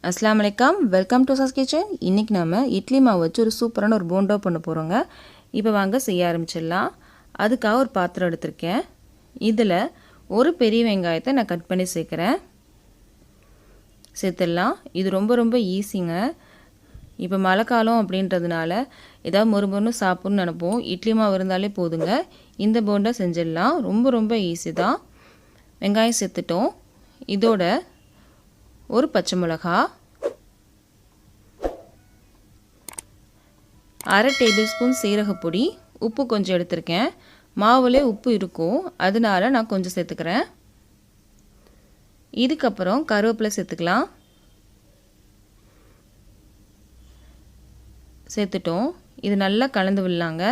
अस्सलाम वालेकुम welcome to sauce kitchen. இன்றைக்கி நம்ம இட்லி மாவு வச்சு ஒரு சூப்பரான ஒரு போண்டா பண்ண போகிறோங்க. இப்போ வாங்க செய்ய ஆரம்பிச்சிடலாம். அதுக்காக ஒரு பாத்திரம் எடுத்திருக்கேன். இதில் ஒரு பெரிய வெங்காயத்தை நான் கட் பண்ணி சேர்த்துடலாம். இது ரொம்ப ஈஸிங்க. இப்போ மழை காலம் அப்படின்றதுனால ஏதாவது மொறுமொறுன்னு சாப்பிட்ணுன்னு நினைப்போம். இட்லி மாவு இருந்தாலே போதுங்க, இந்த போண்டா செஞ்சிடலாம். ரொம்ப ஈஸி தான். வெங்காயம் சேர்த்துட்டோம். இதோட ஒரு பச்சை மிளகா, 1/2 டேபிள் ஸ்பூன் சீரகப்பொடி, உப்பு கொஞ்சம் எடுத்திருக்கேன். மாவுலே உப்பு இருக்கும், அதனால நான் கொஞ்சம் சேர்த்துக்கிறேன். இதுக்கப்புறம் கருவேப்பிலை சேர்த்துக்கலாம். சேர்த்துட்டோம். இது நல்லா கலந்து விடலாங்க.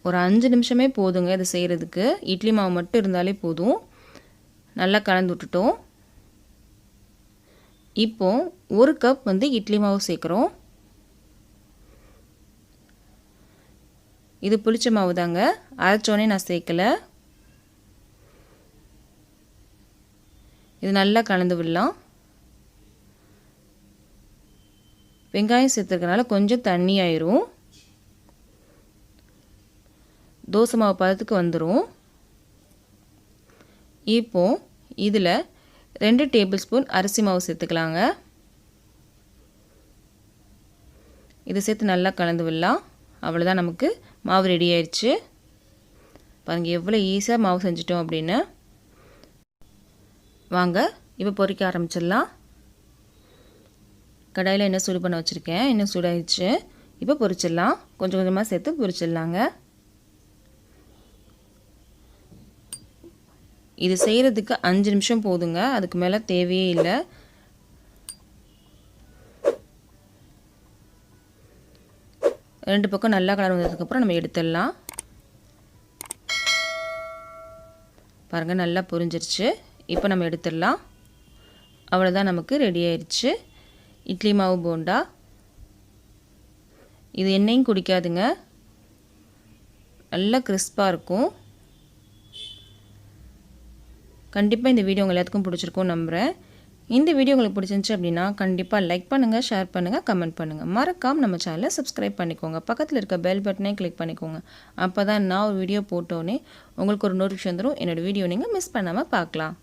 ஒரு 5 நிமிஷமே போதுங்க இது செய்கிறதுக்கு. இட்லி மாவு மட்டும் இருந்தாலே போதும். நல்லா கலந்து விட்டுட்டோம். இப்போ 1 கப் இட்லி மாவு சேர்க்குறோம். இது புளிச்ச மாவு தாங்க, அரைச்சோன்னே நான் சேர்க்கல. இது நல்லா கலந்து விடலாம். வெங்காயம் சேர்த்துருக்கனால கொஞ்சம் தண்ணி ஆயிரும். தோசை மாவு பதத்துக்கு வந்துடும். இப்போ இதில் 2 டேபிள் ஸ்பூன் அரிசி மாவு சேர்த்துக்கலாங்க. இதை சேர்த்து நல்லா கலந்து விடலாம். அவ்வளோதான், நமக்கு மாவு ரெடி ஆயிடுச்சு. பாருங்கள் எவ்வளோ ஈஸியாக மாவு செஞ்சிட்டோம் அப்படின்னு. வாங்க இப்போ பொரிக்க ஆரம்பிச்சிடலாம். கடாயில் எண்ணெய் சூடு பண்ண வச்சுருக்கேன். எண்ணெய் சூடாகிடுச்சு. இப்போ பொரிச்சிடலாம். கொஞ்சம் கொஞ்சமாக சேர்த்து பொரிச்சிடலாங்க. இது செய்கிறதுக்கு 5 நிமிஷம் போதுங்க, அதுக்கு மேலே தேவையே இல்லை. ரெண்டு பக்கம் நல்லா கலர் வந்ததுக்கப்புறம் நம்ம எடுத்துடலாம். பாருங்கள் நல்லா பொரிஞ்சிருச்சு. இப்போ நம்ம எடுத்துடலாம். அவ்வளோதான், நமக்கு ரெடி ஆயிடுச்சு இட்லி மாவு போண்டா. இது எண்ணெயும் குடிக்காதுங்க, நல்லா கிறிஸ்பாக இருக்கும். கண்டிப்பாக இந்த வீடியோ உங்கள் எல்லாத்துக்கும் பிடிச்சிருக்கும் நம்புகிறேன். இந்த வீடியோ உங்களுக்கு பிடிச்சிருந்துச்சு அப்படின்னா கண்டிப்பாக லைக் பண்ணுங்கள், ஷேர் பண்ணுங்கள், கமெண்ட் பண்ணுங்கள். மறக்காமல் நம்ம சேனலை சப்ஸ்கிரைப் பண்ணிக்கோங்க. பக்கத்தில் இருக்க பெல் பட்டனை கிளிக் பண்ணிக்கோங்க. அப்போ தான் நான் ஒரு வீடியோ போட்டோன்னே உங்களுக்கு ஒரு நோட்டிஃபிகேஷன் தரும். என்னோடய வீடியோ நீங்கள் மிஸ் பண்ணாமல் பார்க்கலாம்.